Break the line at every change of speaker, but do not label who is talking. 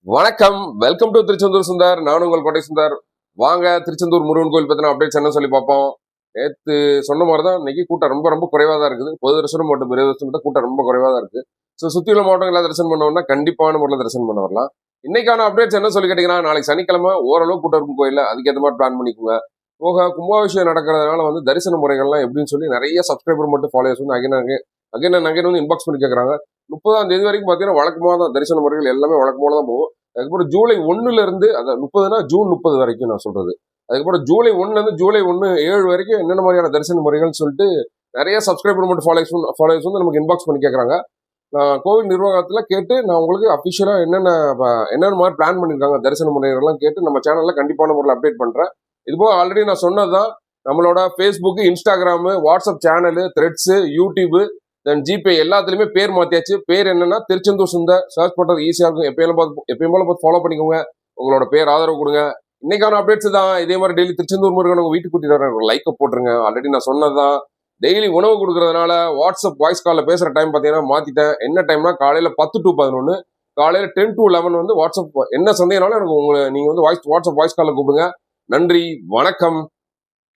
வணக்கம், welcome to Tiruchendur Sundar. நான் உங்கள் கோட்டை சுந்தர். வாங்க திருச்செந்தூர் முருகன் கோயில் பத்தின அப்டேட்ஸ் என்ன சொல்லி பார்ப்போம். நேத்து சொன்ன மாதிரி தான் இன்னைக்கு கூட்டம் ரொம்ப குறைவா தான் இருக்குது. பொது தரிசனம் மற்றும் விரைவு தரிசனம் மட்டும் கூட்டம் ரொம்ப குறைவா தான் இருக்கு. ஸோ சுற்றியுள்ள மாவட்டங்களில் தரிசனம் பண்ணோம்னா கண்டிப்பான முறையில் தரிசனம் பண்ண வரலாம். இன்னைக்கான அப்டேட்ஸ் என்ன சொல்லி கேட்டீங்கன்னா, நாளைக்கு சனிக்கிழமை ஓரளவு கூட்டம் இருக்கும் கோயிலில். அதுக்கேற்ற மாதிரி பிளான் பண்ணிக்கோங்க. போக கும்பாபிஷேகம் நடக்கிறதுனால வந்து தரிசன முறைகள்லாம் எப்படின்னு சொல்லி நிறைய சப்ஸ்கிரைபர் மட்டும் ஃபாலோவர்ஸ் வந்து அகைன் வந்து இன்பாக்ஸ் பண்ணி கேட்குறாங்க. 30ஆம் தேதி வரைக்கும் பார்த்தீங்கன்னா வழக்கமாக தான் தரிசன முறைகள் எல்லாமே வழக்கமாக தான் போகும். அதுக்கப்புறம் ஜூலை 1ல இருந்து அந்த 30னா ஜூன் 30 வரைக்கும் நான் சொல்றது. அதுக்கப்புறம் ஜூலை 1ல இருந்து ஜூலை 1 7 வரைக்கும் என்னென்ன மாதிரியான தரிசன முறைகள்னு சொல்லிட்டு நிறைய சப்ஸ்கிரைபர் மட்டும் ஃபாலோவர்ஸ் வந்து நமக்கு இன்பாக்ஸ் பண்ணி கேட்குறாங்க. நான் கோவில் நிர்வாகத்தில் கேட்டு நான் உங்களுக்கு அஃபிஷியலாக என்னென்ன மாதிரி பிளான் பண்ணியிருக்காங்க தரிசன முறைகள்லாம் கேட்டு நம்ம சேனலில் கண்டிப்பான முறையில் அப்டேட் பண்ணுறேன். இதுபோக ஆல்ரெடி நான் சொன்னது தான் நம்மளோட Facebook, Instagram, WhatsApp channel, Threads, YouTube, then GPay எல்லாத்துலயுமே பேர் மாத்தியாச்சு. பேர் என்னன்னா திருச்செந்தூர் சுந்தர். சர்ச் பண்றது ஈஸியா இருக்கும். எப்பயும் போல பார்த்து ஃபாலோ பண்ணிக்கோங்க. உங்களோட பேர் ஆதரவு கொடுங்க. இன்னைக்கான அப்டேட்ஸ் தான். இதே மாதிரி டெய்லி திருச்செந்தூர் முருகன் உங்க வீட்டுக்கு கூட்டிட்டு வரேன். லைக்கை போட்டுருங்க. ஆல்ரெடி நான் சொன்னதுதான். டெய்லி உணவு கொடுக்கறதுனால வாட்ஸ்அப் வாய்ஸ் காலில் பேசுற டைம் பார்த்தீங்கன்னா மாத்திட்டேன். என்ன டைம்னா காலையில 10 to 11, காலையில 10 to 11 வந்து வாட்ஸ்அப் என்ன சந்தேகம்னாலும் எனக்கு நீங்க வந்து வாட்ஸ்அப் வாய்ஸ் காலில் கூப்பிடுங்க. நன்றி, வணக்கம்.